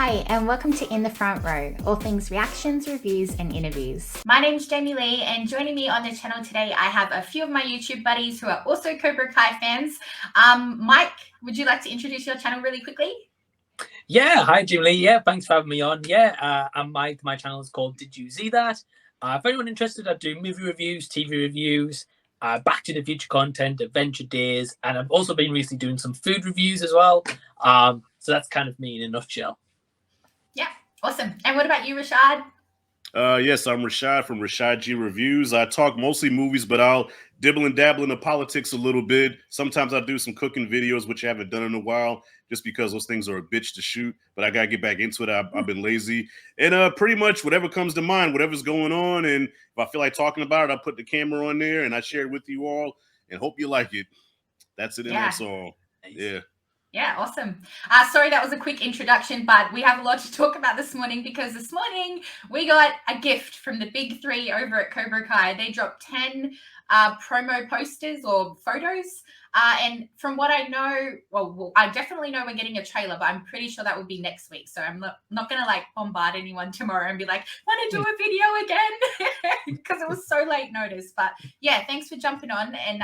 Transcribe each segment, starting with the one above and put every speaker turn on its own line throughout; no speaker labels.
Hi, and welcome to In the Front Row, all things reactions, reviews, and interviews. My name's Jamie Lee, and joining me on the channel today, I have a few of my YouTube buddies who are also Cobra Kai fans. Mike, would you like to introduce your channel really quickly?
Yeah, hi Jamie Lee. Yeah, thanks for having me on. Yeah, and my channel is called Did You See That? If anyone interested, I do movie reviews, TV reviews, Back to the Future content, Adventure Days, and I've also been recently doing some food reviews as well. So that's kind of me in a nutshell.
Yeah, awesome. And what about you, Rashad?
Yes, I'm Rashad from Rashad G Reviews. I talk mostly movies, but I'll dibble and dabble into politics a little bit. Sometimes I do some cooking videos, which I haven't done in a while, just because those things are a bitch to shoot. But I gotta get back into it. I've been lazy, and pretty much whatever comes to mind, whatever's going on, and if I feel like talking about it, I put the camera on there and I share it with you all, and hope you like it. That's it, and that's all. Yeah.
Yeah, awesome. Sorry, that was a quick introduction, but we have a lot to talk about this morning because this morning we got a gift from the big three over at Cobra Kai. They dropped 10 promo posters or photos. And from what I know, well, I definitely know we're getting a trailer, but I'm pretty sure that will be next week. So I'm not going to like bombard anyone tomorrow and be like, want to do a video again? Because it was so late notice. But yeah, thanks for jumping on. And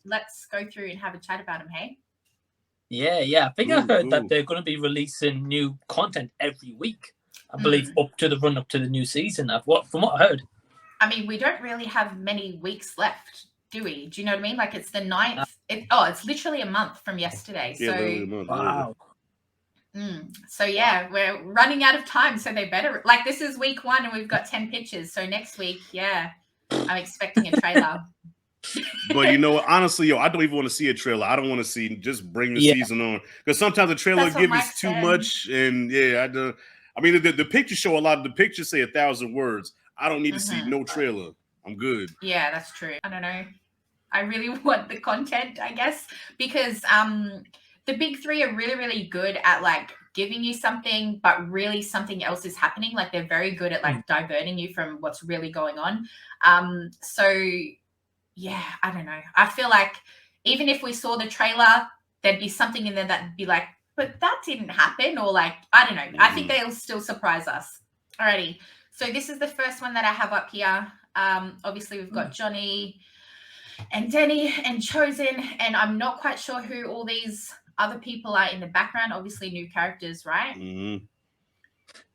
let's go through and have a chat about them, hey?
Yeah. I think I heard that they're going to be releasing new content every week. I believe up to the run up to the new season. From what I heard.
I mean, we don't really have many weeks left, do we? Do you know what I mean? Like it's the 9th. It's literally a month from yesterday.
Yeah,
so
month,
wow.
So yeah, we're running out of time. So they better like this is week 1 and we've got 10 pictures. So next week, yeah, I'm expecting a trailer.
But you know, honestly, I don't even want to see a trailer. I don't want to see. Just bring the season on, because sometimes the trailer gives us too much. And yeah, I mean, the pictures show a lot. The pictures say 1,000 words. I don't need to see no trailer. I'm good.
Yeah, that's true. I don't know. I really want the content, I guess, because the big three are really, really good at like giving you something, but really something else is happening. Like they're very good at like diverting you from what's really going on. So yeah, I don't know. I feel like even if we saw the trailer, there'd be something in there that'd be like, but that didn't happen. Or like, I don't know. I think they'll still surprise us. Alrighty. So this is the first one that I have up here. Obviously, we've got Johnny and Denny and Chosen. And I'm not quite sure who all these other people are in the background. Obviously, new characters, right?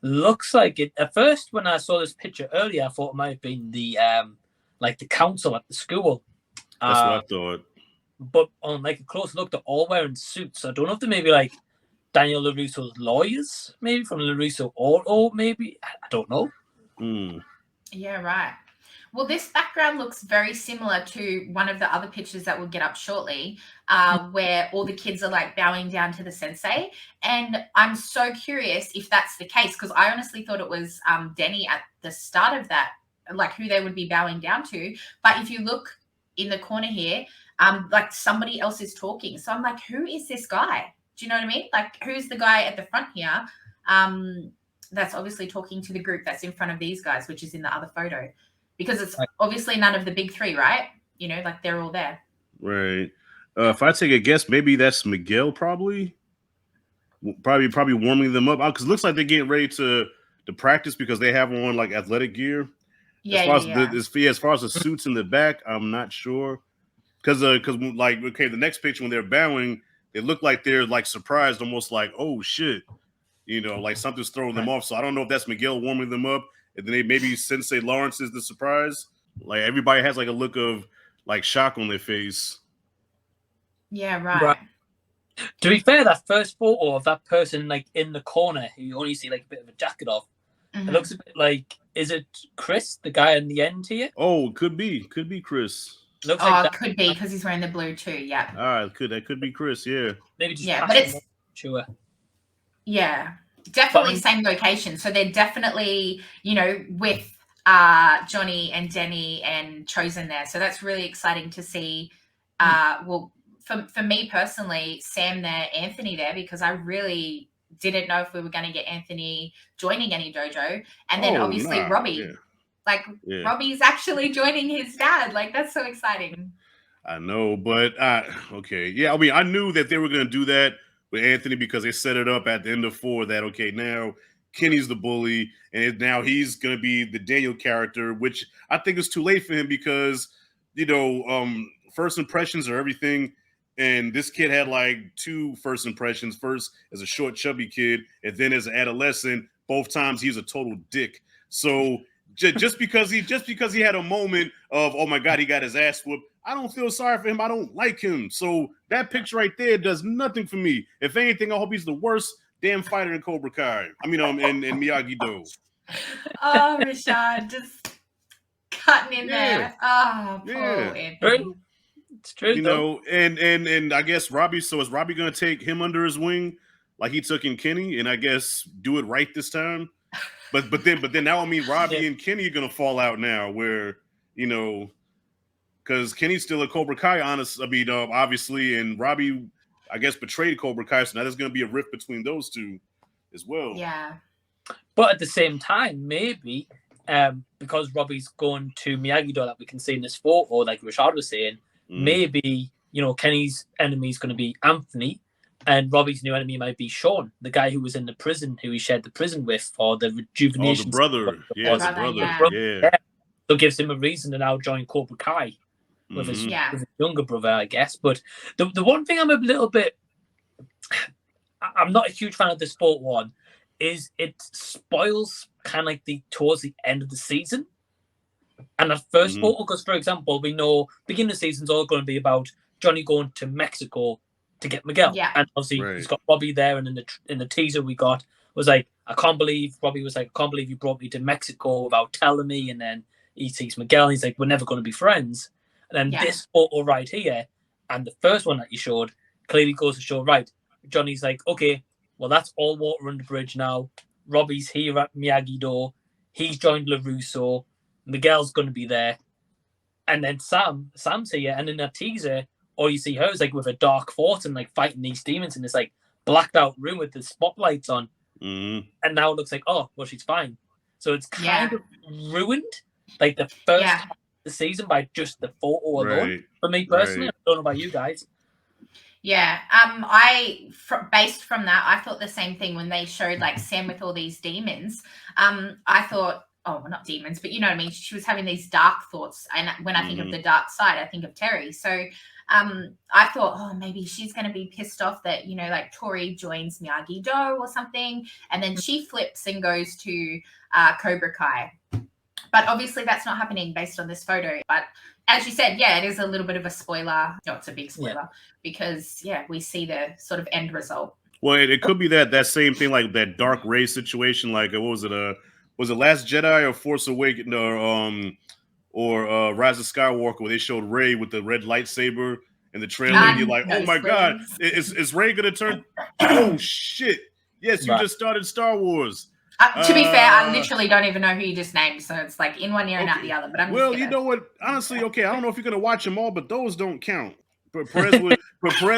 Looks like it. At first, when I saw this picture earlier, I thought it might have been the like the council at the school.
That's what I thought.
But on like a close look, they're all wearing suits. I don't know if they maybe like Daniel LaRusso's lawyers, maybe from LaRusso Auto, maybe. I don't know.
Yeah, right. Well, this background looks very similar to one of the other pictures that we'll get up shortly, where all the kids are like bowing down to the sensei. And I'm so curious if that's the case, because I honestly thought it was Denny at the start of that, like who they would be bowing down to. But if you look in the corner here, like somebody else is talking. So I'm like, who is this guy? Do you know what I mean? Like, who's the guy at the front here that's obviously talking to the group that's in front of these guys, which is in the other photo? Because it's obviously none of the big three, right? You know, like they're all there.
Right. If I take a guess, maybe that's Miguel, probably warming them up. Because it looks like they're getting ready to practice, because they have on like athletic gear. As far as the suits in the back, I'm not sure. Because like, okay, the next picture when they're bowing, they look like they're like surprised, almost like, oh shit, you know, like something's throwing them off. So I don't know if that's Miguel warming them up, and then maybe Sensei Lawrence is the surprise. Like everybody has like a look of like shock on their face.
Yeah, right.
To be fair, that first photo of that person like in the corner, who you only see like a bit of a jacket off, it looks a bit like, is it Chris, the guy in the end here?
Oh, could be Chris.
Looks like that could be, because he's wearing the blue too. Yeah.
All right, that could be Chris. Yeah.
Maybe just
but it's
sure.
Yeah, definitely same location. So they're definitely, you know, with Johnny and Denny and Chosen there. So that's really exciting to see. Well, for me personally, Sam there, Anthony there, because I really didn't know if we were going to get Anthony joining any dojo, and then obviously Robbie.
Yeah.
Like Robbie's actually joining his dad. Like that's so exciting.
I know, but okay, yeah. I mean, I knew that they were going to do that with Anthony because they set it up at the end of 4 that, okay, now Kenny's the bully, and now he's going to be the Daniel character, which I think is too late for him because, first impressions are everything. And this kid had like 2 first impressions. First as a short, chubby kid, and then as an adolescent. Both times he's a total dick. So just because he had a moment of, oh my God, he got his ass whooped, I don't feel sorry for him. I don't like him. So that picture right there does nothing for me. If anything, I hope he's the worst damn fighter in Cobra Kai. I mean, in Miyagi-Do.
Oh, Rashad, just cutting in there. Oh, poor Anthony.
It's true,
and I guess Robbie. So is Robbie going to take him under his wing, like he took in Kenny, and I guess do it right this time? But then now I mean Robbie and Kenny are going to fall out now, where because Kenny's still a Cobra Kai, obviously, and Robbie, I guess, betrayed Cobra Kai, so now there's going to be a rift between those two as well.
Yeah.
But at the same time, maybe because Robbie's going to Miyagi-Do, that we can see in this photo, like Rashad was saying, maybe Kenny's enemy is going to be Anthony, and Robbie's new enemy might be Sean, the guy who was in the prison, who he shared the prison with, or the rejuvenation.
Oh, the brother. Yeah, the brother. Yeah.
So it gives him a reason to now join Cobra Kai with his younger brother, I guess. But the one thing I'm not a huge fan of this sport one is it spoils kind of like towards the end of the season. And at first photo, because for example, we know beginning of the season's all going to be about Johnny going to Mexico to get Miguel. Yeah. And obviously he's got Robbie there, and in the teaser we got was like, Robbie was like, I can't believe you brought me to Mexico without telling me. And then he sees Miguel and he's like, we're never going to be friends. And then this photo right here, and the first one that you showed, clearly goes to show, right, Johnny's like, okay, well, that's all water under the bridge now. Robbie's here at Miyagi-Do. He's joined LaRusso. Miguel's going to be there. And then Sam's here. And in that teaser, all you see her is like with a dark thought and like fighting these demons in this like blacked out room with the spotlights on. And now it looks like, oh, well, she's fine. So it's kind of ruined like the first half of the season by just the photo alone. For me personally, I don't know about you guys.
Yeah, based from that, I thought the same thing when they showed like Sam with all these demons. I thought, oh, well, not demons, but you know what I mean? She was having these dark thoughts. And when I think of the dark side, I think of Terry. So I thought, oh, maybe she's going to be pissed off that, like Tori joins Miyagi-Do or something. And then she flips and goes to Cobra Kai. But obviously that's not happening based on this photo. But as you said, it is a little bit of a spoiler. No, it's a big spoiler because, we see the sort of end result.
Well, it could be that same thing, like that Dark Ray situation. Like, what was it? Was it Last Jedi or Force Awakens or Rise of Skywalker, where they showed Rey with the red lightsaber in the trailer, and you're like, oh my God, is Rey gonna turn? Oh shit! Yes, you just started Star Wars.
To be fair, I literally don't even know who you just named, so it's like in one ear and out the other. But
you know what? Honestly, I don't know if you're gonna watch them all, but those don't count. But Perez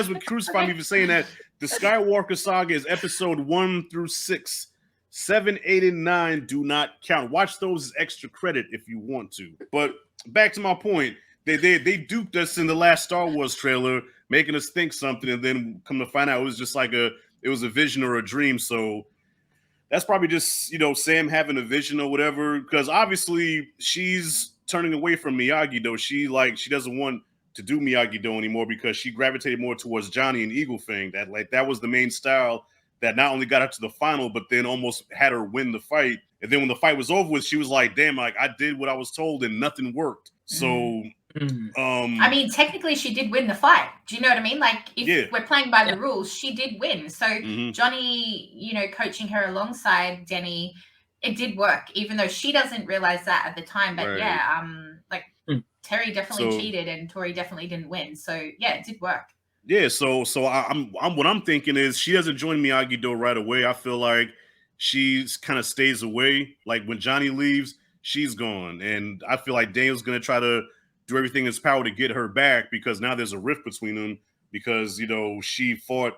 would crucify me for saying that. The Skywalker saga is episode 1 through 6. 7, 8, and 9 do not count. Watch those as extra credit if you want to. But back to my point, they duped us in the last Star Wars trailer, making us think something, and then come to find out it was just like it was a vision or a dream. So that's probably just Sam having a vision or whatever. Because obviously she's turning away from Miyagi-Do. She doesn't want to do Miyagi-Do anymore because she gravitated more towards Johnny and Eagle Fang. That was the main style that not only got her to the final, but then almost had her win the fight. And then when the fight was over with, she was like, damn, like I did what I was told and nothing worked. So,
I mean, technically she did win the fight. Do you know what I mean? Like if we're playing by the rules, she did win. So Johnny, coaching her alongside Denny, it did work, even though she doesn't realize that at the time. But Terry definitely cheated and Tori definitely didn't win. So it did work.
Yeah, so I'm what I'm thinking is she doesn't join Miyagi-Do right away. I feel like she kind of stays away. Like when Johnny leaves, she's gone, and I feel like Daniel's gonna try to do everything in his power to get her back because now there's a rift between them because she fought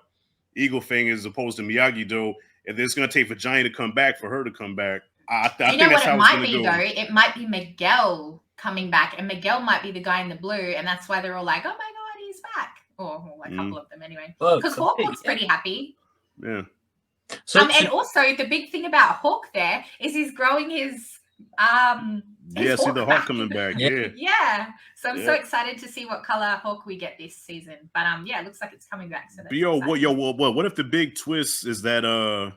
Eagle Fang as opposed to Miyagi-Do, and it's gonna take for Johnny to come back for her to come back. I think that's how it's gonna go.
Though? It might be Miguel coming back, and Miguel might be the guy in the blue, and that's why they're all like, "Oh my God, he's back." or a couple of them anyway.
Well,
because Hawk looks pretty happy.
Yeah.
So, and also the big thing about Hawk there is he's growing his
see the Hawk coming back.
Yeah. So I'm so excited to see what color Hawk we get this season. But it looks like it's coming back. So
what if the big twist is that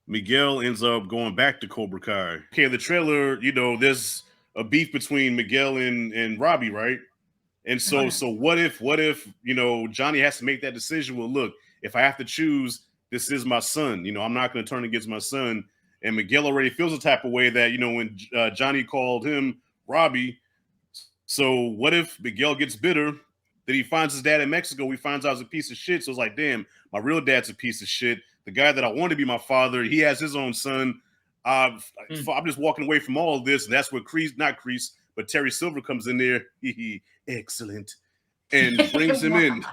Miguel ends up going back to Cobra Kai? Okay, the trailer, there's a beef between Miguel and Robbie, right? And so what if Johnny has to make that decision? Well, look, if I have to choose, this is my son. I'm not going to turn against my son. And Miguel already feels the type of way that, when Johnny called him Robbie. So what if Miguel gets bitter that he finds his dad in Mexico? He finds out he's a piece of shit. So it's like, damn, my real dad's a piece of shit. The guy that I want to be my father, he has his own son. I'm just walking away from all of this. And that's where but Terry Silver comes in there. Excellent. And brings him in.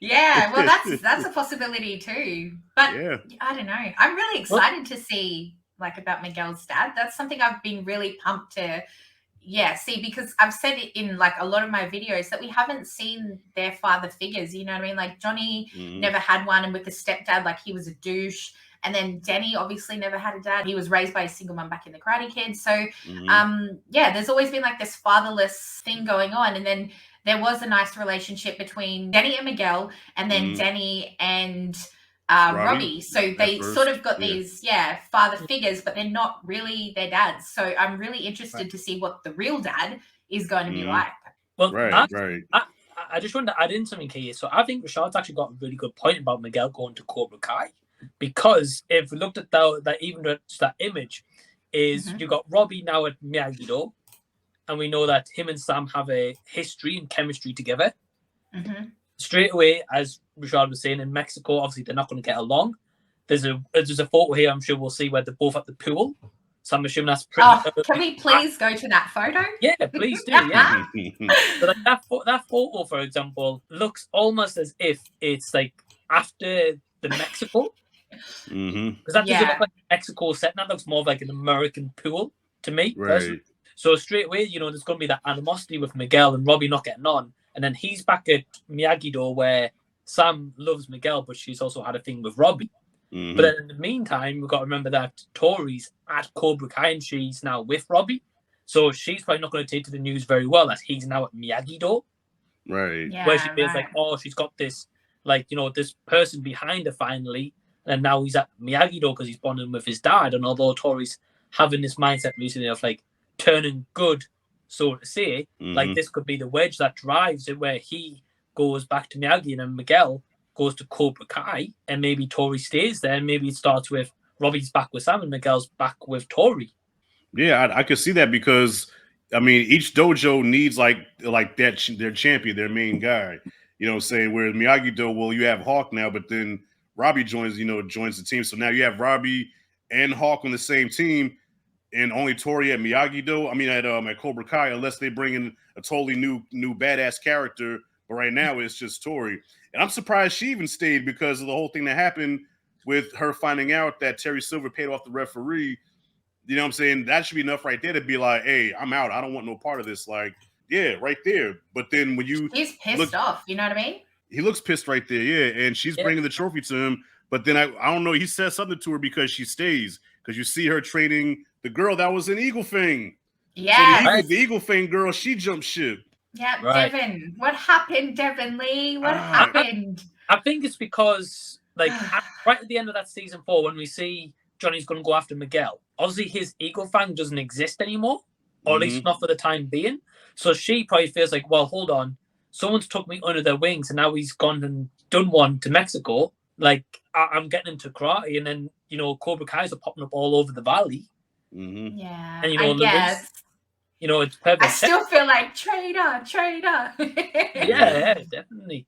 Yeah, well, that's a possibility too. But I don't know. I'm really excited to see about Miguel's dad. That's something I've been really pumped to see, because I've said it in a lot of my videos that we haven't seen their father figures. You know what I mean? Like Johnny never had one, and with the stepdad, he was a douche. And then Denny obviously never had a dad. He was raised by a single mom back in the Karate Kid. So, there's always been this fatherless thing going on. And then there was a nice relationship between Denny and Miguel, and then Denny and Robbie. So they sort of got these, father figures, but they're not really their dads. So I'm really interested to see what the real dad is going to be like.
Well, I just wanted to add in something here. So I think Rashad's actually got a really good point about Miguel going to Cobra Kai. Because if we looked at that image, is you got Robbie now at Miyagi-Do, and we know that him and Sam have a history and chemistry together. Straight away, as Rashad was saying, in Mexico, obviously they're not going to get along. There's a photo here, I'm sure we'll see, where they're both at the pool. So I'm assuming that's pretty.
Can we please go to that photo?
Yeah, please do. Yeah. So that photo, for example, looks almost as if it's after the Mexico. Because that doesn't look like Mexico setting. That looks more of an American pool to me. Right. So straight away, there's going to be that animosity with Miguel and Robbie not getting on. And then he's back at Miyagi-Do, where Sam loves Miguel, but she's also had a thing with Robbie. But then in the meantime, we've got to remember that Tori's at Cobra Kai and she's now with Robbie. So she's probably not going to take to the news very well as he's now at Miyagi-Do.
Right.
Yeah, where she feels she's got this, this person behind her finally. And now he's at Miyagi-Do because he's bonding with his dad. And although Tori's having this mindset recently of turning good, so to say, this could be the wedge that drives it, where he goes back to Miyagi and then Miguel goes to Cobra Kai, and maybe Tori stays there. And maybe it starts with Robbie's back with Sam and Miguel's back with Tori.
Yeah, I could see that because each dojo needs their champion, their main guy. You know what I'm saying? Whereas Miyagi-Do, well, you have Hawk now, but then Robbie joins the team. So now you have Robbie and Hawk on the same team, and only Tori at Miyagi-Do. At Cobra Kai, unless they bring in a totally new badass character. But right now it's just Tori. And I'm surprised she even stayed because of the whole thing that happened with her finding out that Terry Silver paid off the referee. You know what I'm saying? That should be enough right there to be like, hey, I'm out. I don't want no part of this. Right there. But then when
he's pissed off. You know what I mean?
He looks pissed right there, and she's bringing the trophy to him. But then I don't know. He says something to her because she stays, because you see her training the girl that was in Eagle Fang.
Yeah,
so the Eagle Fang girl, she jumped ship.
Yeah, right. Devin. What happened, Devin Lee? What happened?
I think it's because right at the end of that season 4, when we see Johnny's going to go after Miguel, obviously his Eagle Fang doesn't exist anymore, or at least not for the time being. So she probably feels like, well, hold on. Someone's took me under their wings, and now he's gone and done one to Mexico. I'm getting into karate, and then Cobra Kai's are popping up all over the valley.
Yeah,
and
I guess.
It's perfect.
I still feel like traitor.
Yeah, definitely.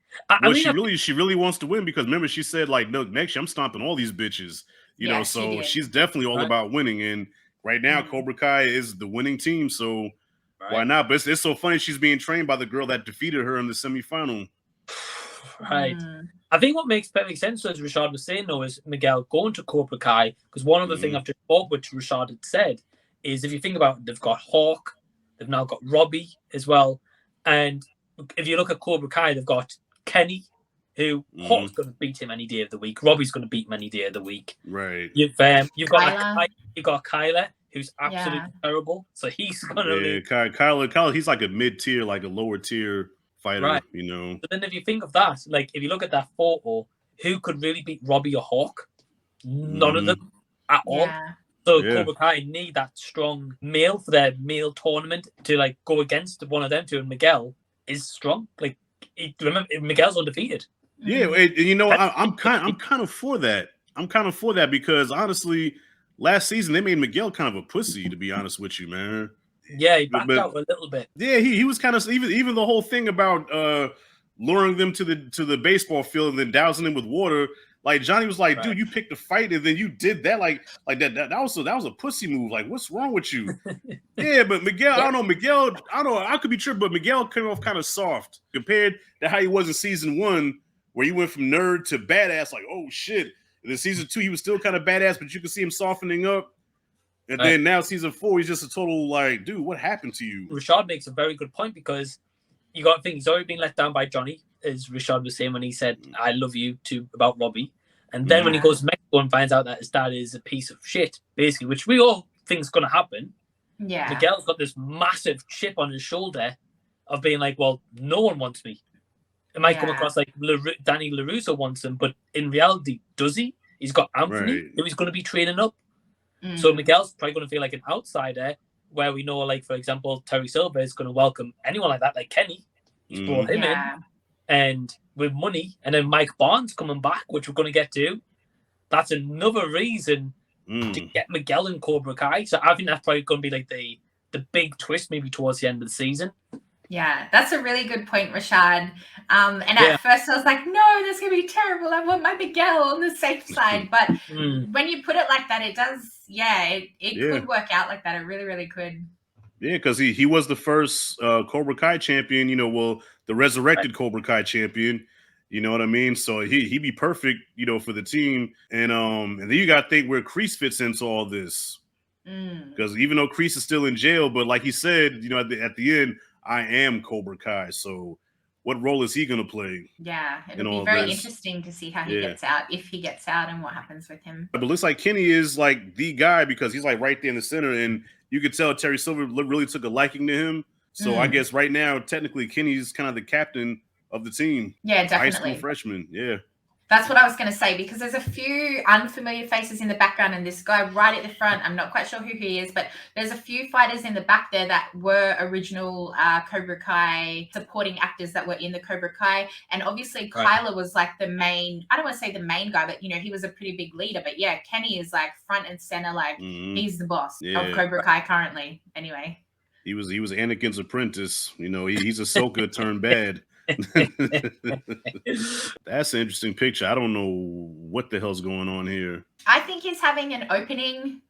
She really wants to win because remember she said no, next year I'm stomping all these bitches. So she's definitely all about winning. And right now Cobra Kai is the winning team. So. Why not? But it's so funny she's being trained by the girl that defeated her in the semifinal.
Right. I think what makes perfect sense, as Rashad was saying, though, is Miguel going to Cobra Kai. Because one of the things I've just thought, which Rashad had said, is if you think about it, they've got Hawk, they've now got Robbie as well. And if you look at Cobra Kai, they've got Kenny, who Hawk's going to beat him any day of the week. Robbie's going to beat him any day of the week.
Right.
You've got Kyler, who's absolutely terrible. So he's going to
Kyler, he's like a mid-tier, like a lower tier fighter,
right.
you know.
But then if you think of that, like if you look at that photo, who could really beat Robbie or Hawk? None of them at all. So Cobra Kai need that strong male for their male tournament to like go against one of them two, and Miguel is strong. Like remember, Miguel's undefeated.
Yeah, and you know, I'm kind of for that. I'm kind of for that because honestly, last season they made Miguel kind of a pussy, to be honest with you, man.
Yeah, he backed out a little bit.
Yeah, he was kind of even the whole thing about luring them to the baseball field and then dousing them with water. Like Johnny was like, dude, you picked a fight and then you did that. Like that was a pussy move. Like, what's wrong with you? Yeah, but Miguel, I don't know. Miguel, I don't know. I could be tripping, but Miguel came off kind of soft compared to how he was in season 1, where he went from nerd to badass. Like, oh shit. And then season 2, he was still kind of badass, but you could see him softening up. And then now season 4, he's just a total like, dude, what happened to you?
Rashad makes a very good point because you got to think he's already been let down by Johnny, as Rashad was saying when he said, I love you too about Robbie. And then when he goes to Mexico and finds out that his dad is a piece of shit, basically, which we all think is going to happen.
Yeah.
Miguel's got this massive chip on his shoulder of being like, well, no one wants me. It might come across like Danny LaRusso wants him, but in reality, does he? He's got Anthony, who he's going to be training up. So Miguel's probably going to feel like an outsider, where we know, like, for example, Terry Silver is going to welcome anyone like that, like Kenny. He's brought him in. And with money, and then Mike Barnes coming back, which we're going to get to, that's another reason to get Miguel in Cobra Kai. So I think that's probably going to be like the big twist maybe towards the end of the season.
Yeah, that's a really good point, Rashad. And at first I was like, no, that's going to be terrible. I want my Miguel on the safe side. But when you put it like that, it does, it could work out like that. It really, really could.
Yeah, because he was the first Cobra Kai champion, you know, well, the resurrected Cobra Kai champion, you know what I mean? So he'd be perfect, you know, for the team. And then you got to think where Kreese fits into all this. Because even though Kreese is still in jail, but like he said, you know, at the end, I am Cobra Kai. So what role is he going to play?
Yeah, it'll be very interesting to see how he gets out, if he gets out, and what happens with him.
But it looks like Kenny is like the guy because he's like right there in the center, and you could tell Terry Silver really took a liking to him. So I guess right now, technically, Kenny's kind of the captain of the team.
Yeah, definitely.
High school freshman. Yeah.
That's what I was going to say, because there's a few unfamiliar faces in the background, and this guy right at the front, I'm not quite sure who he is, but there's a few fighters in the back there that were original Cobra Kai supporting actors that were in the Cobra Kai. And obviously Kyler was like the main, I don't want to say the main guy, but, you know, he was a pretty big leader. But yeah, Kenny is like front and center, like he's the boss of Cobra Kai currently. Anyway.
He was Anakin's apprentice. You know, he's Ahsoka turned bad. That's an interesting picture. I don't know what the hell's going on here.
I think he's having an opening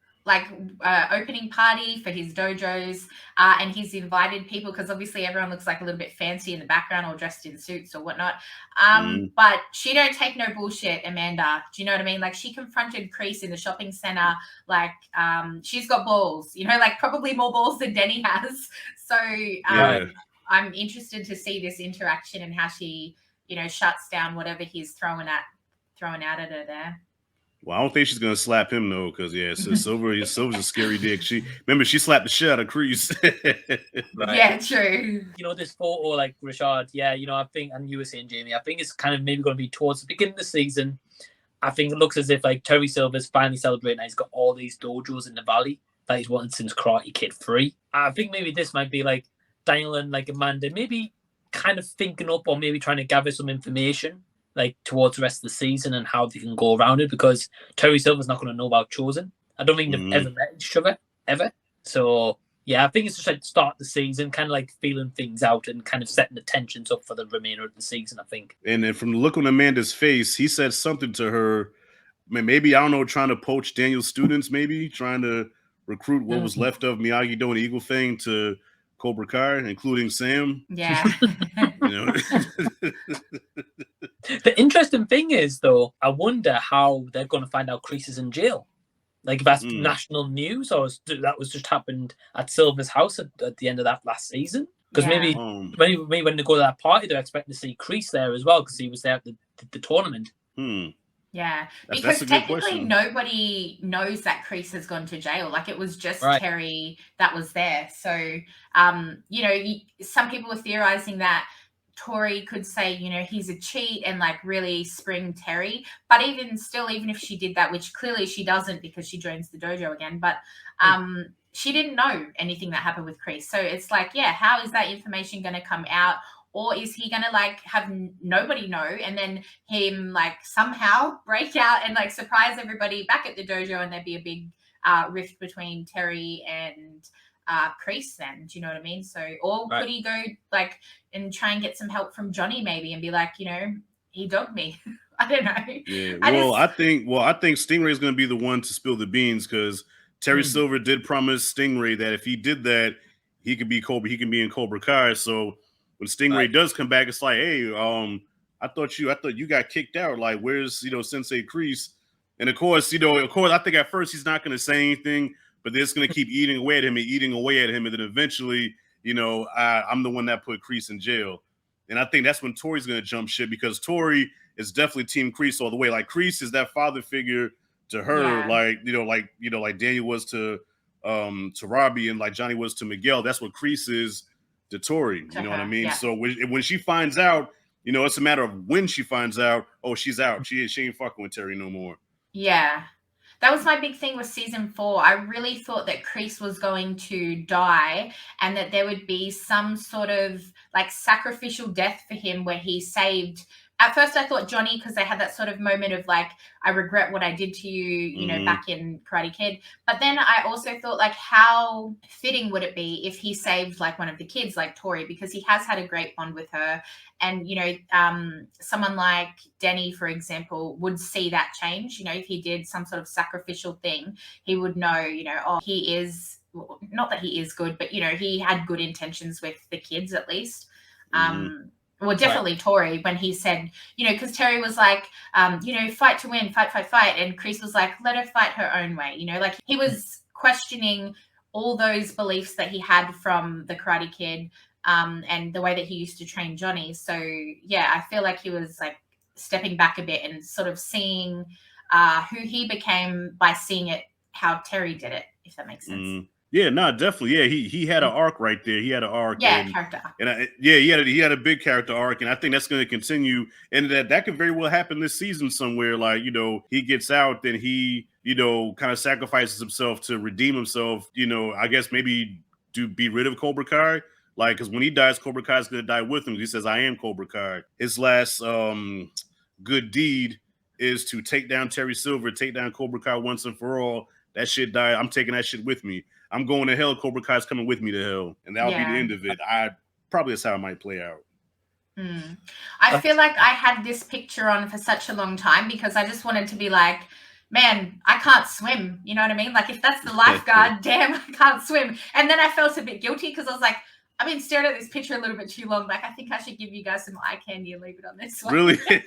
party for his dojos, and he's invited people because obviously everyone looks like a little bit fancy in the background or dressed in suits or whatnot. But she don't take no bullshit, Amanda. Do you know what I mean? Like, she confronted Kreese in the shopping center. Like, she's got balls, you know, like probably more balls than Denny has. So I'm interested to see this interaction and how she, you know, shuts down whatever he's throwing out at her there.
Well, I don't think she's gonna slap him though, because Silver's a scary dick. She slapped the shit out of Kreese.
Yeah, true.
You know, this photo, like Rashad, you know, I think, and you were saying, Jamie, I think it's kind of maybe going to be towards the beginning of the season. I think it looks as if like Terry Silver's finally celebrating that he's got all these dojos in the valley that he's wanted since Karate Kid 3. I think maybe this might be like Daniel and like Amanda maybe kind of thinking up or maybe trying to gather some information like towards the rest of the season and how they can go around it, because Terry Silver's not going to know about Chosen. I don't think they've ever met each other ever. So yeah, I think it's just like start the season, kind of like feeling things out and kind of setting the tensions up for the remainder of the season, I think. And
then from the look on Amanda's face, he said something to her, maybe, I don't know, trying to poach Daniel's students, maybe trying to recruit what was left of Miyagi-Do and Eagle Fang to Cobra Kai, including Sam.
Yeah.
You know?
The interesting thing is, though, I wonder how they're going to find out Kreese is in jail. Like, if that's national news, or that was just happened at Silver's house at the end of that last season. Because maybe when they go to that party, they're expecting to see Kreese there as well, because he was there at the tournament.
Yeah, because technically nobody knows that Kreese has gone to jail. Like, it was just Terry that was there. So, you know, some people were theorizing that Tori could say, you know, he's a cheat and like really spring Terry. But even if she did that, which clearly she doesn't because she joins the dojo again, but she didn't know anything that happened with Kreese. So it's like, yeah, how is that information going to come out? Or is he going to like have nobody know and then him like somehow break out and like surprise everybody back at the dojo and there'd be a big rift between Terry and Kreese then? Do you know what I mean? So, or could he go like and try and get some help from Johnny maybe and be like, you know, he dogged me. I don't know.
Yeah. I think Stingray is going to be the one to spill the beans, because Terry Silver did promise Stingray that if he did that, he could be Cobra. He can be in Cobra Kai. So when Stingray does come back, it's like, hey, I thought you got kicked out. Like, where's, you know, Sensei Kreese? And of course, I think at first he's not going to say anything, but they're just going to keep eating away at him, and then eventually, you know, I'm the one that put Kreese in jail. And I think that's when Tori's going to jump ship, because Tori is definitely Team Kreese all the way. Like, Kreese is that father figure to her, like Daniel was to Robbie, and like Johnny was to Miguel. That's what Kreese is to Tori. You know what I mean? Yeah. So when she finds out, you know, it's a matter of when she finds out, oh, she's out. She ain't fucking with Terry no more.
Yeah. That was my big thing with season 4. I really thought that Kreese was going to die and that there would be some sort of like sacrificial death for him where he saved. At first I thought Johnny, because they had that sort of moment of like, I regret what I did to you, you know, back in Karate Kid. But then I also thought, like, how fitting would it be if he saved like one of the kids, like Tori, because he has had a great bond with her. And, you know, someone like Denny, for example, would see that change. You know, if he did some sort of sacrificial thing, he would know, you know, oh, he is, well, not that he is good, but, you know, he had good intentions with the kids at least. Well, definitely Tori, when he said, you know, because Terry was like, you know, fight to win, fight. And Kreese was like, let her fight her own way. You know, like he was questioning all those beliefs that he had from the Karate Kid and the way that he used to train Johnny. So, yeah, I feel like he was like stepping back a bit and sort of seeing who he became by seeing it, how Terry did it, if that makes sense.
Yeah, no, definitely. Yeah, he had an arc right there. He had an arc.
Yeah, character.
And he had a big character arc, and I think that's going to continue. And that could very well happen this season somewhere. Like, you know, he gets out, then he, you know, kind of sacrifices himself to redeem himself. You know, I guess maybe to be rid of Cobra Kai. Like, because when he dies, Cobra Kai is going to die with him. He says, "I am Cobra Kai." His last good deed is to take down Terry Silver, take down Cobra Kai once and for all. That shit died. I'm taking that shit with me. I'm going to hell. Cobra Kai's coming with me to hell. And that'll be the end of it. Probably that's how it might play out.
I feel like I had this picture on for such a long time because I just wanted to be like, man, I can't swim. You know what I mean? Like, if that's the lifeguard, damn, I can't swim. And then I felt a bit guilty because I was like, I've been staring at this picture a little bit too long. Like, I think I should give you guys some eye candy and leave it on this one.
Really?
The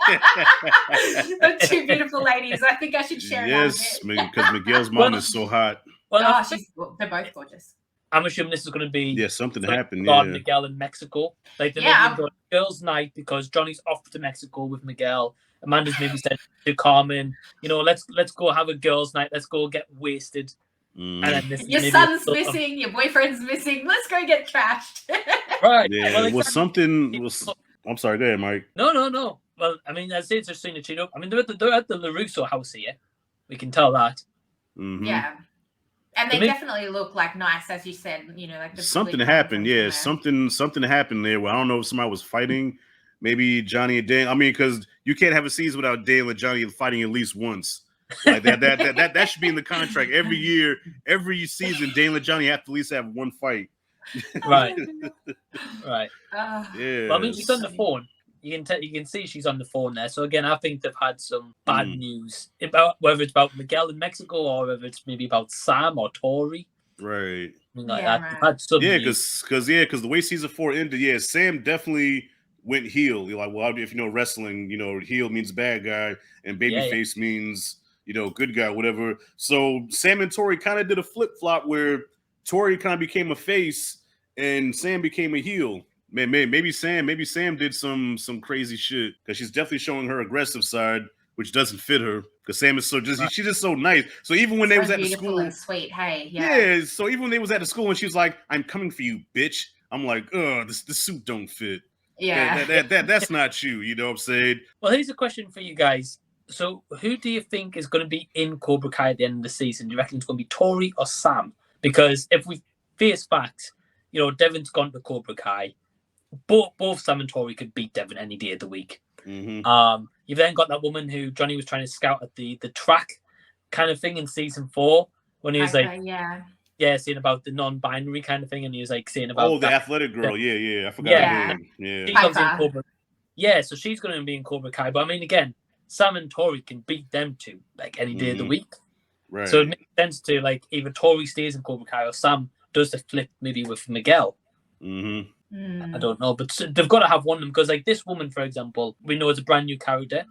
two beautiful ladies. I think I should share it.
Yes, because Miguel's mom is so hot.
Well, they're both gorgeous.
I'm assuming this is going to be
something to happen.
Miguel in Mexico. Like, they're maybe going girls' night because Johnny's off to Mexico with Miguel. Amanda's maybe said to Carmen, you know, let's go have a girls' night. Let's go get wasted. And then
your son's missing, your boyfriend's missing. Let's go get trashed.
Right.
Yeah, well, it was something. I'm sorry, go ahead, Mike.
No. Well, I mean, I'd say it's just saying to cheat up. I mean, they're at the LaRusso house here. We can tell that.
Yeah. And they definitely look like nice, as you said. You know, like
something happened. Yeah, something happened there. Where I don't know if somebody was fighting. Maybe Johnny and Dan. I mean, because you can't have a season without Dale and Johnny fighting at least once. Like that should be in the contract. Every year, every season, Dale and Johnny have to at least have one fight.
Right. Right.
Yeah.
Well, I mean, she's on the phone. You can see she's on the phone there. So again, I think they've had some bad news about whether it's about Miguel in Mexico or whether it's maybe about Sam or Tori.
Right.
I mean, like that. Right. Had some
because the way season 4 ended, Sam definitely went heel. You're like, well, if you know wrestling, you know, heel means bad guy and babyface means, you know, good guy, whatever. So Sam and Tori kind of did a flip flop where Tori kind of became a face and Sam became a heel. Man, maybe Sam did some crazy shit because she's definitely showing her aggressive side, which doesn't fit her. Because Sam is she's just so nice. So even when they was at the school,
and sweet, hey,
yeah. So even when they was at the school and she was like, "I'm coming for you, bitch," I'm like, "Ugh, the suit don't fit."
Yeah,
that's not you. You know what I'm saying?
Well, here's a question for you guys. So, who do you think is going to be in Cobra Kai at the end of the season? Do you reckon it's going to be Tori or Sam? Because if we face facts, Devon's gone to Cobra Kai. Both Sam and Tori could beat Devon any day of the week.
Mm-hmm.
You've then got that woman who Johnny was trying to scout at the track kind of thing in season 4 when he was saying about the non-binary kind of thing, and he was like saying about
the athletic girl. Yeah, I forgot her name. Yeah,
so she's going to be in Cobra Kai. But I mean, again, Sam and Tori can beat them two like any day of the week.
Right.
So it makes sense to like either Tori stays in Cobra Kai or Sam does the flip maybe with Miguel.
Mm-hmm.
I don't know, but they've got to have one of them because, like, this woman, for example, we know is a brand new character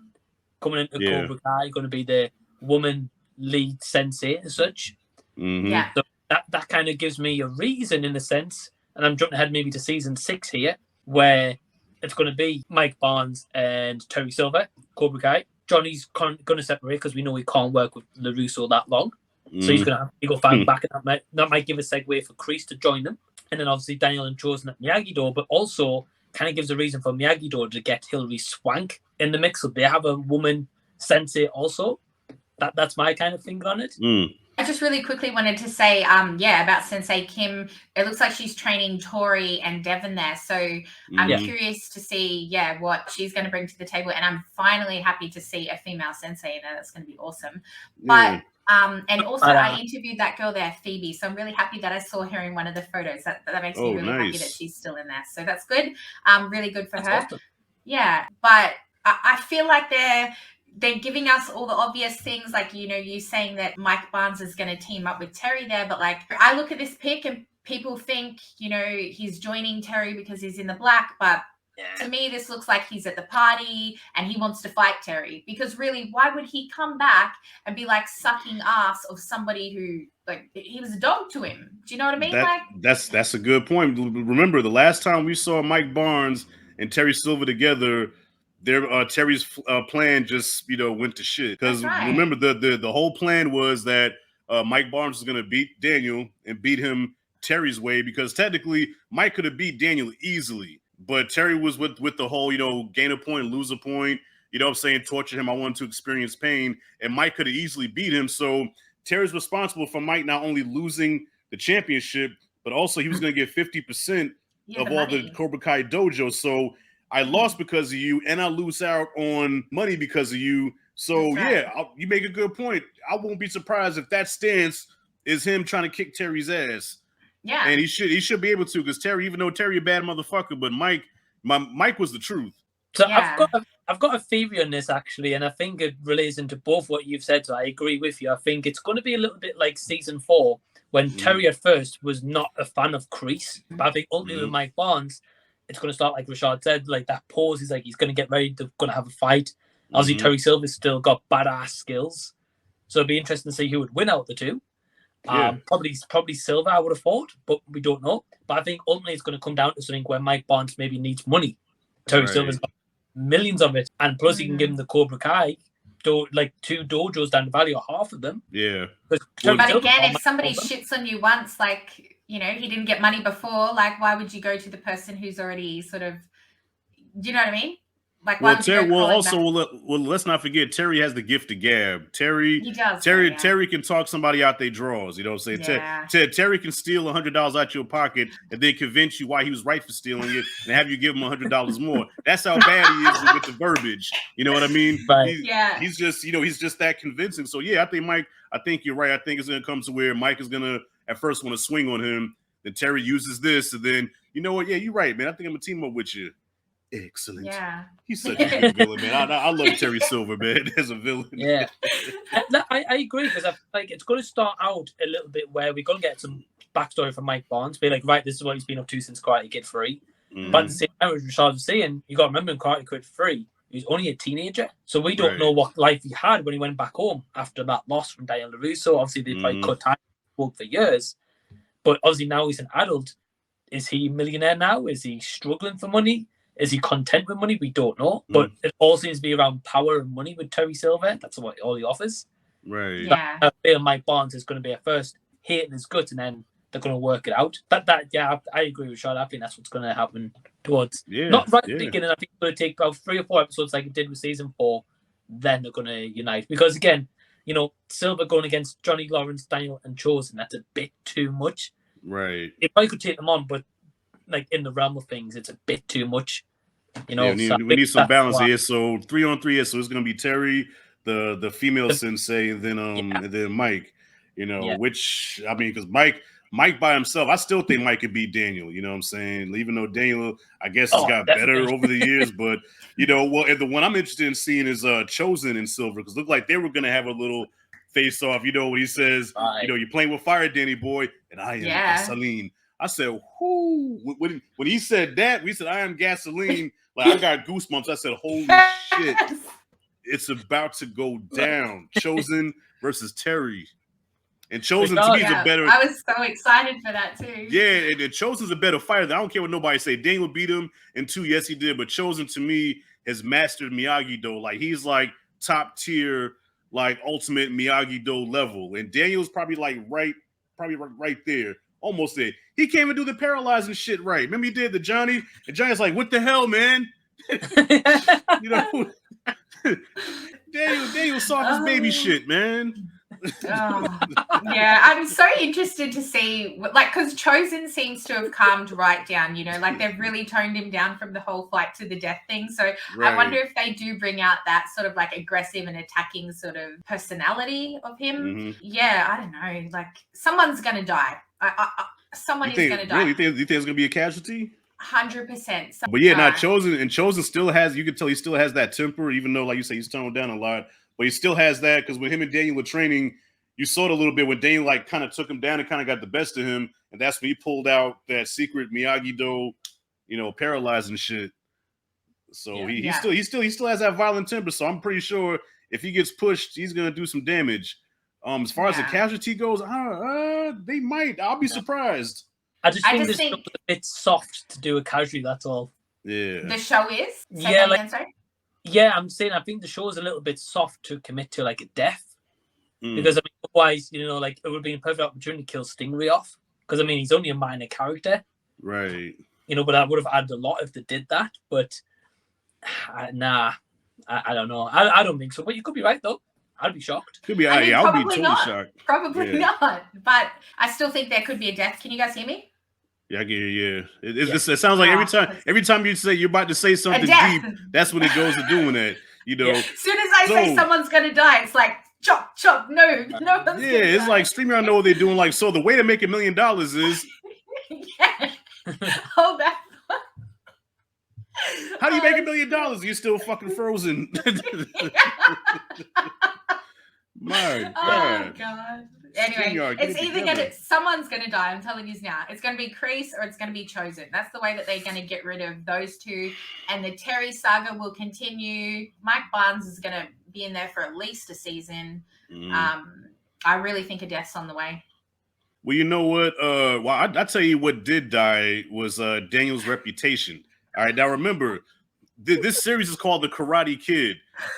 coming into Cobra Kai, going to be the woman lead sensei as such.
Mm-hmm.
Yeah.
So that kind of gives me a reason in a sense, and I'm jumping ahead maybe to season 6 here, where it's going to be Mike Barnes and Terry Silver, Cobra Kai. Johnny's going to separate because we know he can't work with LaRusso that long, so he's going to have to go back, and that might give a segue for Kreese to join them. And then obviously Daniel and Chosen at Miyagi-Do, but also kind of gives a reason for Miyagi-Do to get Hilary Swank in the mix. So they have a woman sensei also. That's my kind of finger on it.
I just really quickly wanted to say, about Sensei Kim. It looks like she's training Tori and Devon there. So I'm curious to see, what she's going to bring to the table. And I'm finally happy to see a female sensei in there. That's going to be awesome. But and also I interviewed that girl there, Phoebe. So I'm really happy that I saw her in one of the photos. That makes me really happy that she's still in there. So that's good. Really good for her. Awesome. Yeah. But I feel like they're giving us all the obvious things, like, you saying that Mike Barnes is going to team up with Terry there. But like, I look at this pic and people think, he's joining Terry because he's in the black. But to me, this looks like he's at the party and he wants to fight Terry, because really, why would he come back and be like sucking ass of somebody who, like, he was a dog to him? Do you know what I mean?
That's a good point. Remember, the last time we saw Mike Barnes and Terry Silver together, Terry's plan just went to shit. Because remember, the whole plan was that Mike Barnes was going to beat Daniel and beat him Terry's way, because technically Mike could have beat Daniel easily, but Terry was with the whole gain a point, lose a point, torture him, I want to experience pain, and Mike could have easily beat him. So Terry's responsible for Mike not only losing the championship, but also he was going to get 50% of all the Cobra Kai dojo. So I lost because of you, and I lose out on money because of you. So you make a good point. I won't be surprised if that stance is him trying to kick Terry's ass.
Yeah,
and he should be able to, because Terry, even though Terry a bad motherfucker, but Mike was the truth.
So I've got a theory on this actually, and I think it relates into both what you've said. So I agree with you. I think it's going to be a little bit like season 4 when Terry at first was not a fan of Kreese, but I think ultimately with Mike Barnes, it's going to start like Rashad said, like that pause. He's like, he's going to get ready. They're going to have a fight. Obviously, Terry Silver's still got badass skills, so it'd be interesting to see who would win out the two. Probably Silver, I would have thought, but we don't know. But I think ultimately it's going to come down to something where Mike Barnes maybe needs money. Terry Silver's got millions of it, and plus he can give him the Cobra Kai, like 2 dojos down the value of half of them.
Yeah.
But again, if somebody shits on you once, like, he didn't get money before, like, why would you go to the person who's already sort of, do you know what I mean? Like,
let's not forget, Terry has the gift of gab. Terry can talk somebody out their drawers. You know what I'm saying? Terry can steal $100 out your pocket and then convince you why he was right for stealing it and have you give him $100 more. That's how bad he is with the verbiage. You know what I mean?
Right.
He's just, he's just that convincing. So I think you're right. I think it's going to come to where Mike is going to at first want to swing on him. Then Terry uses this, and then, you know what? Yeah, you're right, man. I think I'm going to team up with you. Excellent.
Yeah.
He's such a good villain, man. I love Terry Silver, man, as a villain.
Yeah. I agree, because it's going to start out a little bit where we're going to get some backstory from Mike Barnes, be like, right, this is what he's been up to since Karate Kid 3. But at the same time, as Rashad was saying, you got to remember in Karate Kid 3, he was only a teenager. So we don't know what life he had when he went back home after that loss from Daniel LaRusso. Obviously, they probably cut time, worked for years. But obviously now he's an adult. is he a millionaire now? Is he struggling for money? Is he content with money? We don't know. But it all seems to be around power and money with Terry Silver. That's what all he offers.
Right.
Yeah.
I feel Mike Barnes is going to be at first hating his gut, and then they're going to work it out. I agree with Sean. I think that's what's going to happen towards. Not right at the beginning. I think it's going to take about 3 or 4 episodes like it did with season 4. Then they're going to unite. Because again, Silver going against Johnny Lawrence, Daniel, and Chosen, that's a bit too much.
Right.
If I could take them on, but like in the realm of things, it's a bit too much. We
need some balance here. So 3-on-3 here. So it's going to be Terry, the female sensei, and then Mike. Which I mean, because Mike by himself, I still think Mike could beat Daniel. You know what I'm saying? Even though Daniel, I guess, has got better over the years, but and the one I'm interested in seeing is Chosen and Silver, because it looked like they were going to have a little face off. When he says, you're playing with fire, Danny boy, and I am gasoline. I said, whoo. When he said that, we said, I am gasoline. Like, I got goosebumps. I said, holy shit. It's about to go down. Chosen versus Terry. And Chosen to me is a better.
I was so excited for that too.
Yeah, and Chosen's a better fighter. I don't care what nobody say. Daniel beat him in 2. Yes, he did. But Chosen to me has mastered Miyagi-Do. Like, he's like top tier, like ultimate Miyagi-Do level. And Daniel's probably like right there. Almost there. He can't even do the paralyzing shit right. Remember he did the Johnny? And Johnny's like, what the hell, man? Daniel soft as baby shit, man.
Yeah, I'm so interested to see, like, because Chosen seems to have calmed right down, like they've really toned him down from the whole fight to the death thing. So I wonder if they do bring out that sort of like aggressive and attacking sort of personality of him.
Mm-hmm.
Yeah, I don't know. Like, someone's going to die. Someone is going to die.
Really? You think it's going to be a casualty?
100%.
But yeah, not Chosen. And Chosen still has, you can tell he still has that temper, even though, like you say, he's toned down a lot. But he still has that, because when him and Daniel were training, you saw it a little bit when Daniel like kind of took him down and kind of got the best of him. And that's when he pulled out that secret Miyagi-Do, paralyzing shit. So he still has that violent temper. So I'm pretty sure if he gets pushed, he's going to do some damage. As far as the casualty goes, they might. I'll be surprised.
I just think this stuff is a bit soft to do a casualty, that's all.
Yeah.
The show is?
Yeah, I'm saying I think the show is a little bit soft to commit to like a death. Because otherwise, like it would be a perfect opportunity to kill Stingray off. Because he's only a minor character.
Right.
But I would have added a lot if they did that. But I don't know. I don't think so. But you could be right though. I'd be shocked.
Could be. I'll be totally shocked.
Probably not. But I still think there could be a death. Can you guys hear me?
Yeah, I get you. Yeah, it sounds like every time you say you're about to say something deep, that's when it goes to doing that. As
soon as I say someone's gonna die, it's like chop, chop. No one's gonna
it's
die.
like StreamYard know what they're doing. Like, so the way to make $1 million is
Hold that.
How do you make $1 million? You're still fucking frozen. My God.
Oh God. Anyway, it's either someone's gonna die. I'm telling you now. It's gonna be Kreese or it's gonna be Chosen. That's the way that they're gonna get rid of those two. And the Terry saga will continue. Mike Barnes is gonna be in there for at least a season. I really think a death's on the way.
Well, you know what? I tell you what did die was Daniel's reputation. All right, now remember, this series is called The Karate Kid.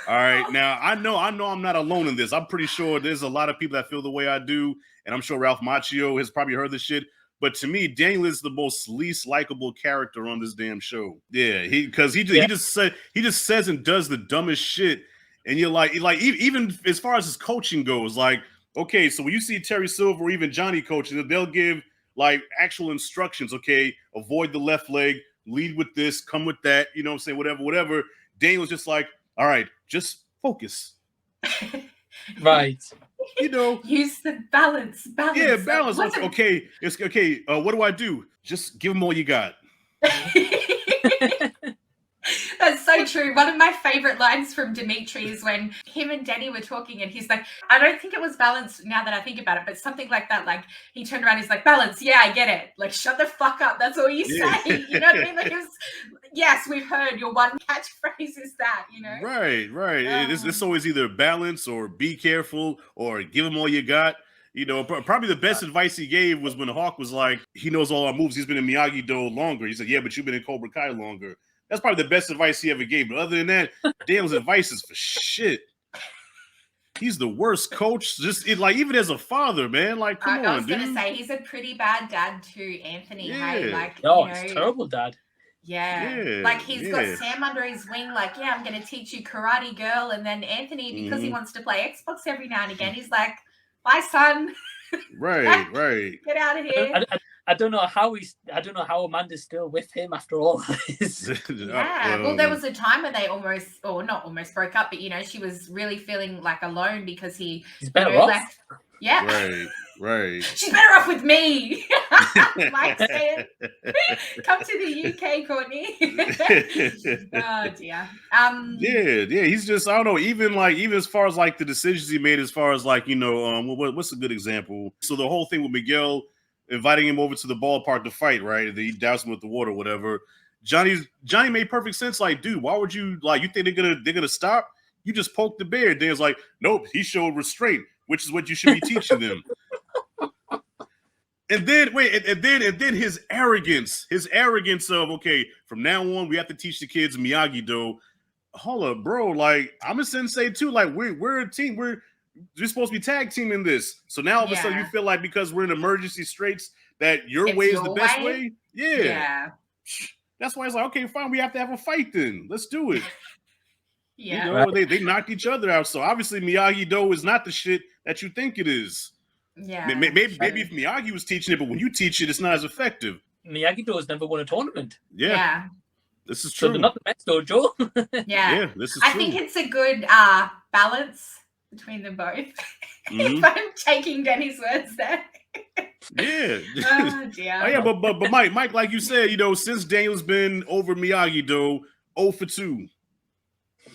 All right, now I know I'm not alone in this. I'm pretty sure there's a lot of people that feel the way I do, and I'm sure Ralph Macchio has probably heard this shit. But to me, Daniel is the least likable character on this damn show. Yeah, he just says and does the dumbest shit, and you're like even as far as his coaching goes, like, okay, so when you see Terry Silver or even Johnny coaching, they'll give like actual instructions. Okay, avoid the left leg, lead with this, come with that. You know what I'm saying? Whatever. Daniel's just like, all right, just focus.
Right.
Use the balance.
Yeah, balance. Okay, it's okay. What do I do? Just give them all you got.
That's so true. One of my favorite lines from Dimitri is when him and Denny were talking and he's like, I don't think it was balance now that I think about it, but something like that. Like, he turned around, he's like, balance. Yeah, I get it. Like, shut the fuck up. That's all you say. You know what I mean? Like, yes, we've heard your one catchphrase is that, Right.
It's always either balance or be careful or give them all you got. You know, probably the best advice he gave was when Hawk was like, he knows all our moves. He's been in Miyagi-Do longer. He said, yeah, but you've been in Cobra Kai longer. That's probably the best advice he ever gave. But other than that, Daniel's advice is for shit. He's the worst coach. Just like even as a father, man. Like, come on,
I was
dude.
gonna say he's a pretty bad dad too, Anthony.
Yeah.
Hey, like,
he's terrible dad.
Yeah. Like he's got Sam under his wing, like, yeah, I'm gonna teach you karate, girl. And then Anthony, because he wants to play Xbox every now and again, he's like, bye, son.
Right.
Get out of here.
I don't know how Amanda's still with him after all this.
Well, there was a time when they not almost broke up, but she was really feeling like alone because he's
better off.
Right.
She's better off with me. Mike said, "Come to the UK, Courtney." Oh dear.
Yeah. He's just, I don't know. Even as far as like the decisions he made, as far as like what's a good example? So the whole thing with Miguel inviting him over to the ballpark to fight, right? He doused him with the water, whatever. Johnny made perfect sense. Like, dude, why would you you think they're gonna stop? You just poked the bear. Dan's like, nope, he showed restraint, which is what you should be teaching them. And then his arrogance of, okay, from now on we have to teach the kids Miyagi-Do. Hold up, bro. Like, I'm a sensei too. Like, we're a team. We're supposed to be tag teaming this. So now all of a sudden you feel like because we're in emergency straits that your way is the best way? Yeah. That's why it's like, okay, fine, we have to have a fight then. Let's do it.
Yeah.
They knocked each other out. So obviously Miyagi-Do is not the shit that you think it is.
Yeah.
Maybe if Miyagi was teaching it, but when you teach it, it's not as effective.
Miyagi-Do has never won a tournament.
Yeah. This is true.
So they're not the best dojo.
Yeah,
this is
true. I think it's a good balance between them both. If I'm taking Danny's words there.
Yeah.
Oh dear.
Oh yeah, but Mike, like you said, since Daniel's been over Miyagi-Do, 0 for 2.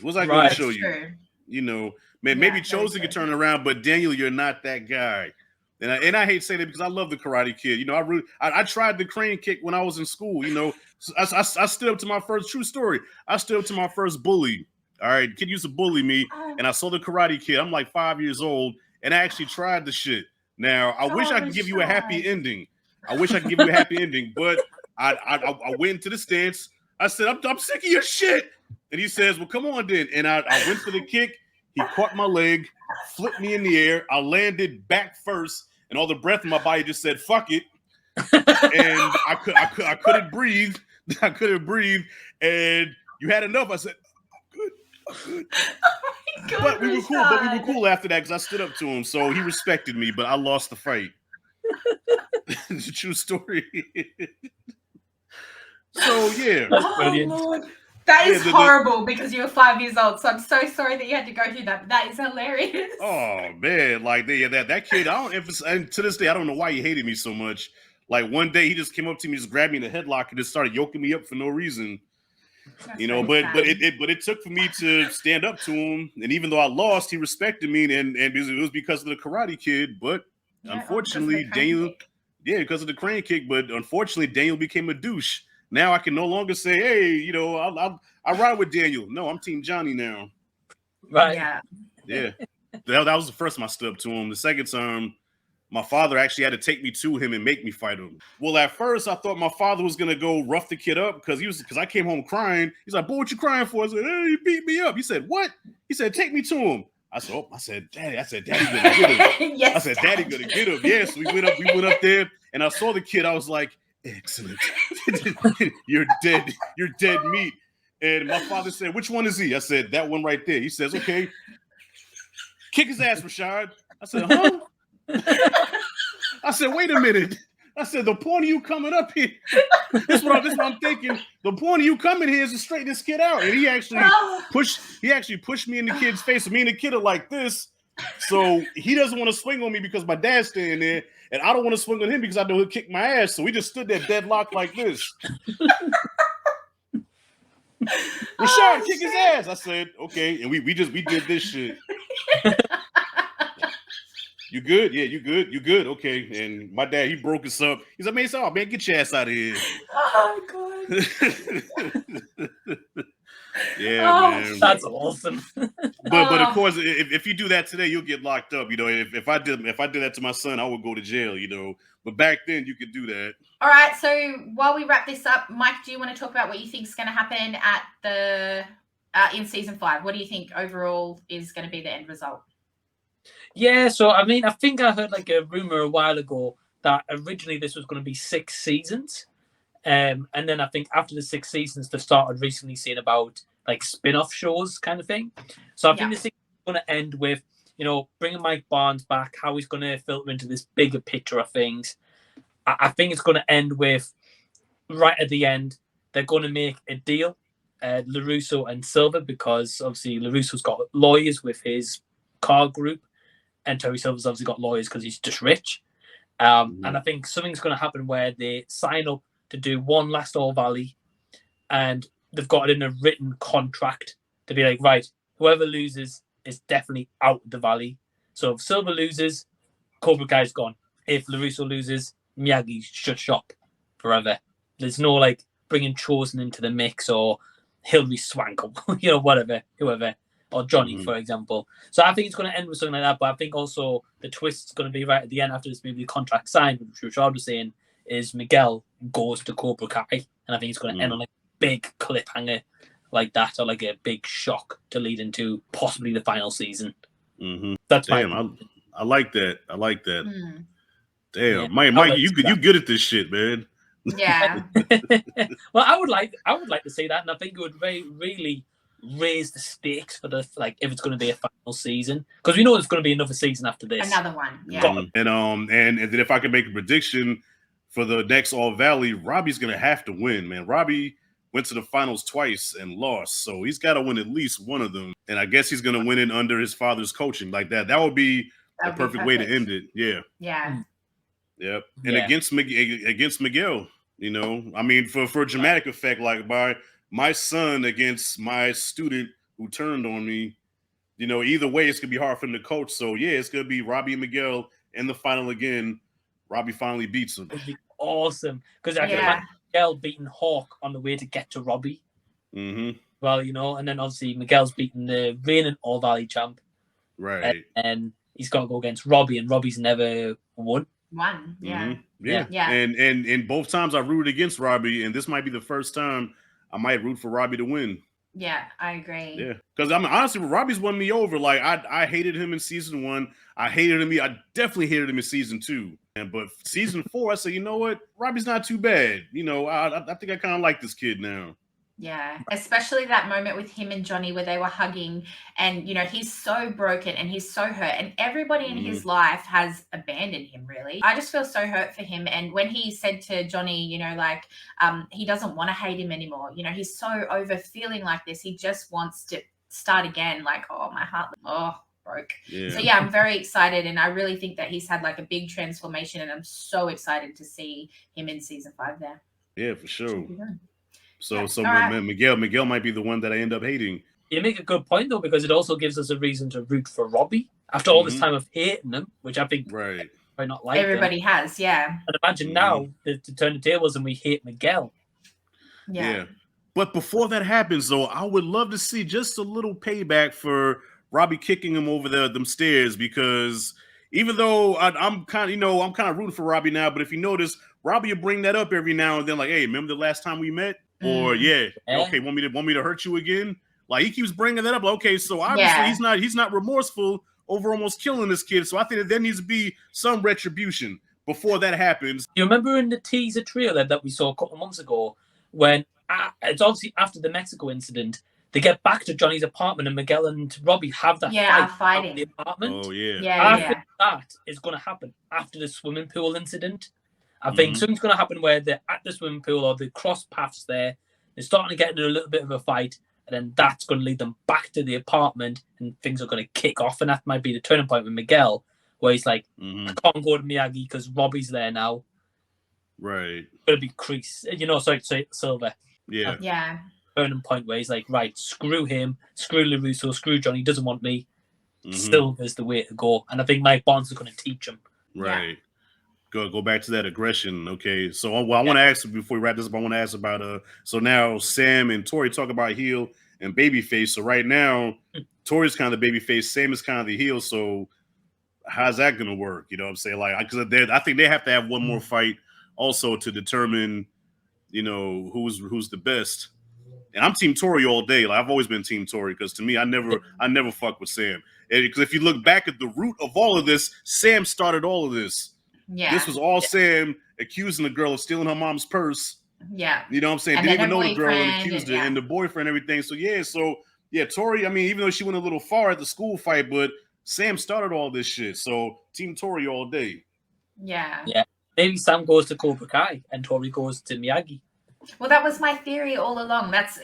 What's I going to show you? Maybe Chosen could turn around, but Daniel, you're not that guy. And I hate saying it because I love the Karate Kid. I tried the crane kick when I was in school. I stood up to my first true story. I stood up to my first bully. All right, kid used to bully me, and I saw the Karate Kid. I'm like 5 years old, and I actually tried the shit. Now I wish I could give you a happy ending. But I went into the stance. I said, I'm sick of your shit. And he says, well, come on then. And I went for the kick. He caught my leg, flipped me in the air. I landed back first, and all the breath in my body just said, fuck it. And I couldn't breathe. And you had enough. I said, I'm good.
Oh my God,
but we were cool after that because I stood up to him. So he respected me, but I lost the fight. It's a true story. So, yeah.
That's brilliant.
Lord. That is horrible because you were 5 years old. So I'm so sorry that you had to go through that. But that is hilarious.
Oh man, like that kid. And to this day, I don't know why he hated me so much. Like one day, he just came up to me, just grabbed me in a headlock, and just started yoking me up for no reason. But it took for me to stand up to him, and even though I lost, he respected me, and it was because of the Karate Kid. But unfortunately, Daniel, because of the crane kick. But unfortunately, Daniel became a douche. Now I can no longer say, hey, I ride with Daniel. No, I'm Team Johnny now.
Right.
Yeah. That was the first time I stood up to him. The second time, my father actually had to take me to him and make me fight him. Well, at first, I thought my father was going to go rough the kid up because I came home crying. He's like, boy, what you crying for? I said, hey, he beat me up. He said, what? He said, take me to him. I said, Daddy. I said, Daddy gonna get him.
Yes,
I said, Daddy gonna get him. Yes, we went up there, and I saw the kid. I was like, excellent. You're dead meat. And my father said, which one is he? I said, that one right there. He says, okay. Kick his ass, Rashad. I said, huh? I said, wait a minute. I said, the point of you coming up here, this is what I'm thinking. The point of you coming here is to straighten this kid out. And he actually pushed me in the kid's face. Me and the kid are like this. So he doesn't want to swing on me because my dad's standing there. And I don't want to swing on him because I know he'll kick my ass. So we just stood there deadlocked like this. Rashad, kick his ass. I said, okay. And we did this shit. You good? Yeah, you good? You good? Okay. And my dad, he broke us up. He's like, man, get your ass out of here.
Oh, God.
Yeah, man.
That's awesome.
But of course, if you do that today, you'll get locked up. You know, if I did that to my son, I would go to jail. You know, but back then you could do that.
All right. So while we wrap this up, Mike, do you want to talk about what you think is going to happen at the in season 5? What do you think overall is going to be the end result?
Yeah. So I mean, I think I heard like a rumor a while ago that originally this was going to be 6 seasons. And then I think after the 6 seasons, they've started recently seeing about like spin-off shows kind of thing. So I think this is going to end with, you know, bringing Mike Barnes back, how he's going to filter into this bigger picture of things. I think it's going to end with, right at the end, they're going to make a deal, LaRusso and Silver, because obviously LaRusso's got lawyers with his car group, and Terry Silver's obviously got lawyers because he's just rich. And I think something's going to happen where they sign up to do one last All Valley, and they've got it in a written contract to be like, right, whoever loses is definitely out of the Valley. So if Silver loses, Cobra Kai's gone. If LaRusso loses, Miyagi shut shop forever. There's no like bringing Chosen into the mix or Hilary Swank or you know whatever, whoever, or Johnny for example. So I think it's going to end with something like that. But I think also the twist is going to be right at the end after this movie contract signed, which Richard was saying, is Miguel goes to Cobra Kai, and I think it's going to end on like a big cliffhanger like that, or like a big shock to lead into possibly the final season. That's
Damn, I like that. I like that. Damn, Mike, you good at this shit, man.
Yeah.
Well, I would like to see that, and I think it would really raise the stakes for the like if it's going to be a final season, because we know there's going to be another season after this.
Another one, yeah.
And then if I can make a prediction for the next All Valley, Robbie's going to have to win, man. Robbie went to the finals twice and lost, so he's got to win at least one of them. And I guess he's going to win it under his father's coaching like that. That would be the perfect way to end it. Yeah.
Yeah.
Yep. And against Miguel, you know, I mean, for a dramatic effect, like my son against my student who turned on me, you know, either way, it's going to be hard for him to coach. So, yeah, it's going to be Robbie and Miguel in the final again. Robbie finally beats him.
It would be awesome. Because I can imagine Miguel beating Hawk on the way to get to Robbie. Well, you know, and then obviously Miguel's beating the reigning All Valley champ.
Right.
And he's got to go against Robbie, and Robbie's never won.
Yeah.
And both times I rooted against Robbie, and this might be the first time I might root for Robbie to win.
Yeah, I agree.
Yeah, because I mean, honestly, Robbie's won me over. Like I hated him in season 1. I definitely hated him in season 2. But season 4, I said, you know what, Robbie's not too bad. You know, I think I kind of like this kid now.
Yeah, especially that moment with him and Johnny where they were hugging, and you know, he's so broken and he's so hurt, and everybody in his life has abandoned him, really. I just feel so hurt for him. And when he said to Johnny, you know, like he doesn't want to hate him anymore, you know, he's so over feeling like this, he just wants to start again. Like, oh, my heart broke. So yeah, I'm very excited, and I really think that he's had like a big transformation, and I'm so excited to see him in season 5 there.
Yeah, for sure. So Miguel might be the one that I end up hating.
You make a good point though, because it also gives us a reason to root for Robbie after all this time of hating him, which I think might not like.
Everybody has, yeah.
And imagine now to turn the tables and we hate Miguel.
Yeah.
But before that happens, though, I would love to see just a little payback for Robbie kicking him over them stairs, because even though I'm kind of rooting for Robbie now, but if you notice, Robbie will bring that up every now and then, like, hey, remember the last time we met? Or okay, want me to hurt you again? Like, he keeps bringing that up. Like, okay, so obviously he's not remorseful over almost killing this kid. So I think that there needs to be some retribution before that happens.
You remember in the teaser trailer that we saw a couple of months ago, when it's obviously after the Mexico incident, they get back to Johnny's apartment and Miguel and Robbie have that fight in the apartment.
Oh yeah.
I think that is going to happen after the swimming pool incident. I think something's going to happen where they're at the swimming pool or they cross paths there. They're starting to get into a little bit of a fight, and then that's going to lead them back to the apartment, and things are going to kick off. And that might be the turning point with Miguel, where he's like, I can't go to Miyagi because Robbie's there now.
Right.
It's going to be Silver.
Yeah.
Yeah.
Turning point where he's like, right, screw him, screw LaRusso, screw Johnny, doesn't want me. Silver's the way to go. And I think Mike Barnes is going to teach him.
Right. Yeah. Go back to that aggression. Okay, so I want to ask, before we wrap this up, I want to ask about so now Sam and Tori talk about heel and babyface. So right now, Tori's kind of the baby face, Sam is kind of the heel. So how's that gonna work? You know what I'm saying? Like, because I think they have to have one more fight also to determine, you know, who's the best. And I'm Team Tori all day. Like, I've always been Team Tori because to me, I never fuck with Sam. Because if you look back at the root of all of this, Sam started all of this.
Yeah,
this was all Sam accusing the girl of stealing her mom's purse.
Yeah,
you know what I'm saying?
And
Didn't even know the girl and
boyfriend
accused
and-
her, and the boyfriend, and everything. So Tori. I mean, even though she went a little far at the school fight, but Sam started all this shit. So Team Tori all day.
Yeah.
Maybe Sam goes to Cobra Kai and Tori goes to Miyagi.
Well, that was my theory all along. That's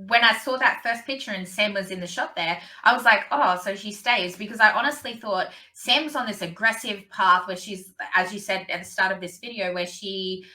when I saw that first picture and Sam was in the shot there. I was like, oh, so she stays, because I honestly thought Sam's on this aggressive path where she's, as you said at the start of this video, where she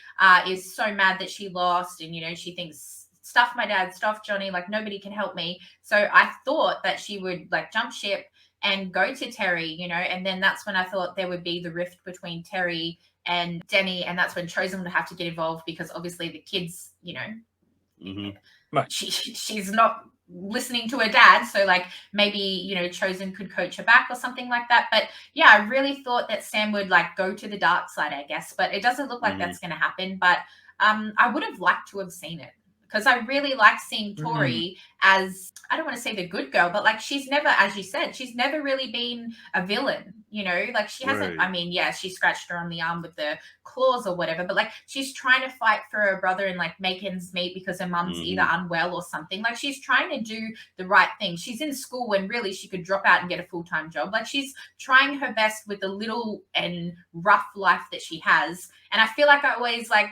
is so mad that she lost, and, you know, she thinks, stuff my dad, stuff Johnny, like nobody can help me. So I thought that she would like jump ship and go to Terry, you know, and then that's when I thought there would be the rift between Terry and Denny, and that's when Chosen would have to get involved, because obviously the kids, you know,
Right.
she's not listening to her dad, so like maybe, you know, Chosen could coach her back or something like that. But yeah, I really thought that Sam would like go to the dark side, I guess, but it doesn't look like that's going to happen. But I would have liked to have seen it, because I really like seeing Tori as, I don't want to say the good girl, but like she's never, as you said, she's never really been a villain, you know, like she hasn't,
Right.
I mean, yeah, she scratched her on the arm with the claws or whatever, but like she's trying to fight for her brother and like make ends meet because her mum's either unwell or something. Like she's trying to do the right thing. She's in school when really she could drop out and get a full-time job. Like she's trying her best with the little and rough life that she has. And I feel like I always like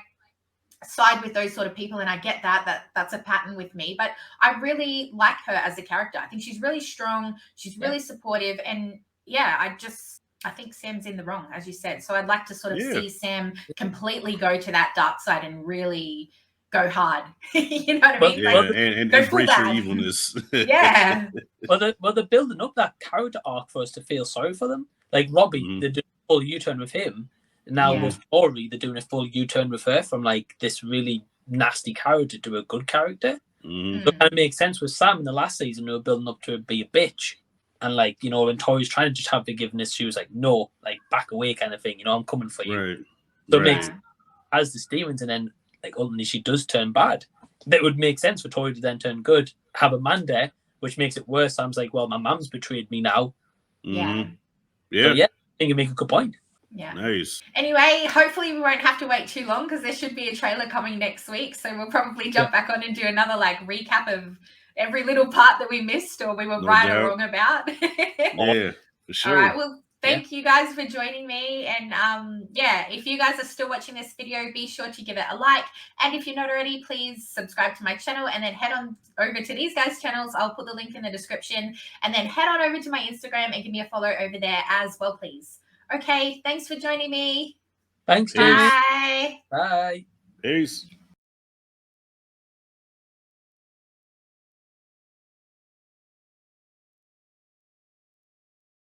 side with those sort of people, and I get that's a pattern with me, but I really like her as a character. I think she's really strong, she's really supportive, and yeah, I think Sam's in the wrong, as you said. So I'd like to sort of see Sam completely go to that dark side and really go hard. You know what I mean?
Yeah,
like,
and
go
embrace
full
your
bad.
evilness.
Yeah.
Well, they're building up that character arc for us to feel sorry for them. Like Robbie, they're doing a full U-turn with him. Now with Tori, they're doing a full U-turn with her from like this really nasty character to a good character. So it kind of makes sense with Sam in the last season. They were building up to be a bitch, and like, you know, when Tori's trying to just have forgiveness, she was like, "No, like back away," kind of thing. You know, I'm coming for you.
Right.
So it makes as the demons, and then like ultimately she does turn bad. That would make sense for Tori to then turn good. Have a man there, which makes it worse. Sam's like, "Well, my mum's betrayed me now."
Yeah.
So, yeah, I think you make a good point.
Yeah.
Nice.
Anyway, hopefully we won't have to wait too long, because there should be a trailer coming next week. So we'll probably jump back on and do another like recap of every little part that we missed or we were right or wrong about.
Yeah, for sure.
All right. Well, thank you guys for joining me. And yeah, if you guys are still watching this video, be sure to give it a like. And if you're not already, please subscribe to my channel, and then head on over to these guys' channels. I'll put the link in the description, and then head on over to my Instagram and give me a follow over there as well, please. Okay, thanks for joining me.
Thanks,
Bye.
Bye.
Peace.